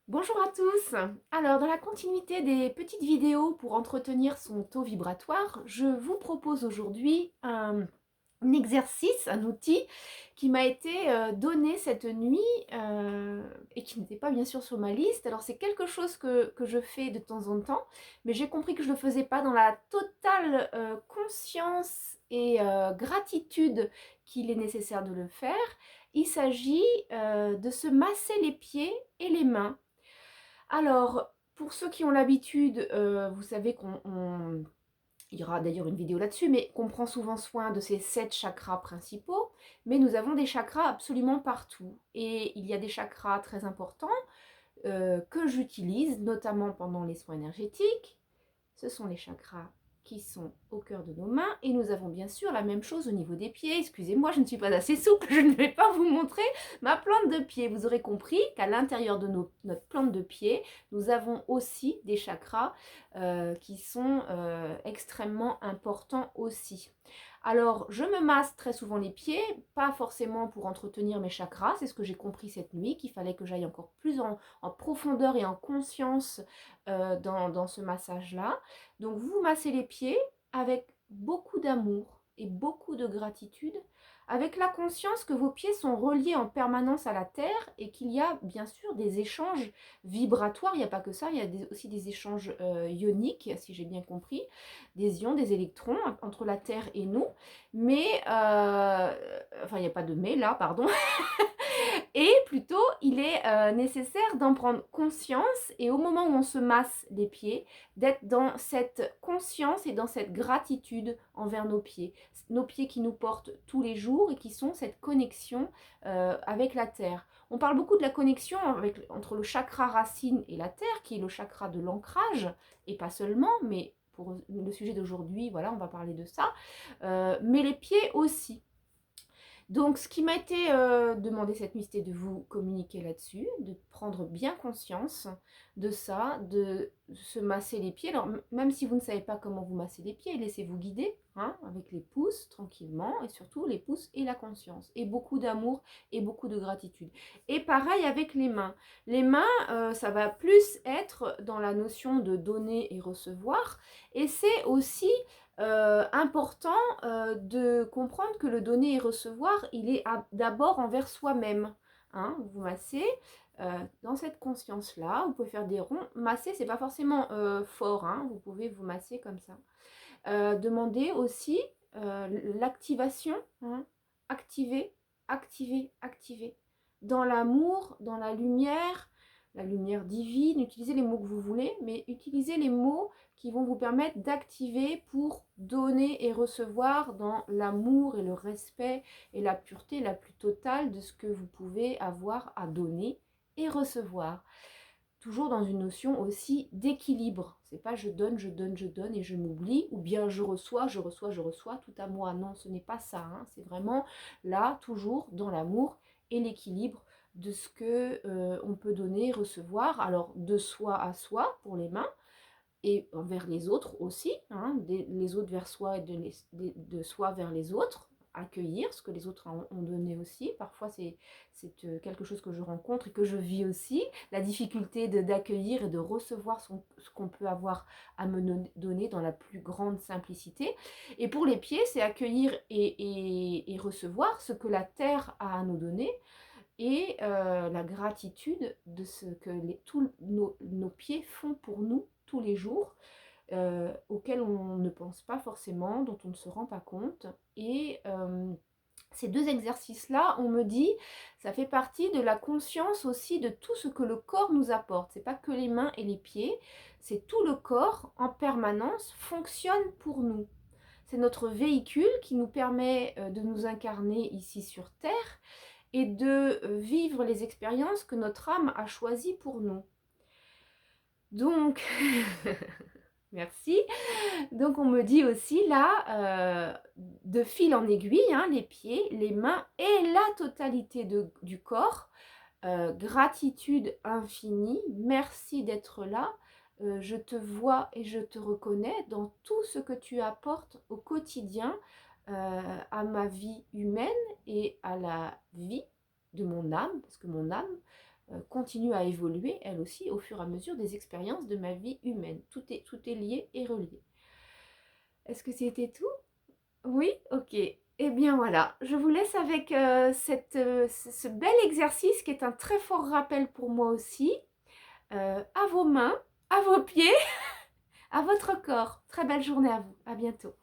Bonjour à tous. Alors, dans la continuité des petites vidéos pour entretenir son taux vibratoire, je vous propose aujourd'hui un exercice, un outil qui m'a été donné cette nuit et qui n'était pas bien sûr sur ma liste. Alors, c'est quelque chose que je fais de temps en temps, mais j'ai compris que je ne le faisais pas dans la totale conscience et gratitude qu'il est nécessaire de le faire. Il s'agit de se masser les pieds et les mains. Alors, pour ceux qui ont l'habitude, vous savez il y aura d'ailleurs une vidéo là-dessus, mais qu'on prend souvent soin de ces 7 chakras principaux, mais nous avons des chakras absolument partout. Et il y a des chakras très importants que j'utilise, notamment pendant les soins énergétiques. Ce sont les chakras qui sont au cœur de nos mains. Et nous avons bien sûr la même chose au niveau des pieds. Excusez-moi, je ne suis pas assez souple, je ne vais pas vous montrer ma plante de pied. Vous aurez compris qu'à l'intérieur de notre plante de pied, nous avons aussi des chakras qui sont extrêmement importants aussi. Alors, je me masse très souvent les pieds, pas forcément pour entretenir mes chakras, c'est ce que j'ai compris cette nuit, qu'il fallait que j'aille encore plus en profondeur et en conscience dans ce massage-là. Donc, vous massez les pieds avec beaucoup d'amour et beaucoup de gratitude, avec la conscience que vos pieds sont reliés en permanence à la terre et qu'il y a bien sûr des échanges vibratoires. Il n'y a pas que ça, il y a aussi des échanges ioniques, si j'ai bien compris, des ions, des électrons entre la terre et nous. Mais, enfin, il n'y a pas de mais là, pardon. Et plutôt, il est nécessaire d'en prendre conscience et au moment où on se masse les pieds, d'être dans cette conscience et dans cette gratitude envers nos pieds qui nous portent tous les jours et qui sont cette connexion avec la terre. On parle beaucoup de la connexion entre le chakra racine et la terre, qui est le chakra de l'ancrage, et pas seulement, mais pour le sujet d'aujourd'hui, voilà, on va parler de ça, mais les pieds aussi. Donc, ce qui m'a été demandé cette nuit, c'était de vous communiquer là-dessus, de prendre bien conscience de ça, de se masser les pieds. Alors, même si vous ne savez pas comment vous masser les pieds, laissez-vous guider hein, avec les pouces, tranquillement, et surtout les pouces et la conscience, et beaucoup d'amour et beaucoup de gratitude. Et pareil avec les mains. Les mains, ça va plus être dans la notion de donner et recevoir, et c'est aussi important de comprendre que le donner et recevoir, il est d'abord envers soi-même. Hein, vous massez dans cette conscience-là. Vous pouvez faire des ronds. Masser, c'est pas forcément fort. Hein, vous pouvez vous masser comme ça. Demandez aussi l'activation. Hein, activer, activer, activer. Dans l'amour, dans la lumière divine, utilisez les mots que vous voulez, mais utilisez les mots qui vont vous permettre d'activer pour donner et recevoir dans l'amour et le respect et la pureté la plus totale de ce que vous pouvez avoir à donner et recevoir. Toujours dans une notion aussi d'équilibre. C'est pas je donne, je donne, je donne et je m'oublie, ou bien je reçois, je reçois, je reçois, tout à moi. Non, ce n'est pas ça. Hein. C'est vraiment là, toujours dans l'amour et l'équilibre de ce que on peut donner et recevoir. Alors de soi à soi pour les mains, et envers les autres aussi, hein, les autres vers soi et de soi vers les autres, accueillir ce que les autres ont donné aussi. Parfois, c'est quelque chose que je rencontre et que je vis aussi, la difficulté d'accueillir et de recevoir ce qu'on peut avoir à me donner dans la plus grande simplicité. Et pour les pieds, c'est accueillir et recevoir ce que la terre a à nous donner et la gratitude de ce que tous nos pieds font pour nous tous les jours, auxquels on ne pense pas forcément, dont on ne se rend pas compte. Et ces deux exercices-là, on me dit, ça fait partie de la conscience aussi de tout ce que le corps nous apporte. C'est pas que les mains et les pieds, c'est tout le corps en permanence fonctionne pour nous. C'est notre véhicule qui nous permet de nous incarner ici sur Terre et de vivre les expériences que notre âme a choisies pour nous. Donc, merci. Donc on me dit aussi là, de fil en aiguille, hein, les pieds, les mains et la totalité du corps. Gratitude infinie, merci d'être là. Je te vois et je te reconnais dans tout ce que tu apportes au quotidien à ma vie humaine et à la vie de mon âme, parce que mon âme continue à évoluer, elle aussi, au fur et à mesure des expériences de ma vie humaine. Tout est lié et relié. Est-ce que c'était tout? Oui? Ok. Eh bien voilà, je vous laisse avec ce bel exercice qui est un très fort rappel pour moi aussi. À vos mains, à vos pieds, à votre corps. Très belle journée à vous. À bientôt.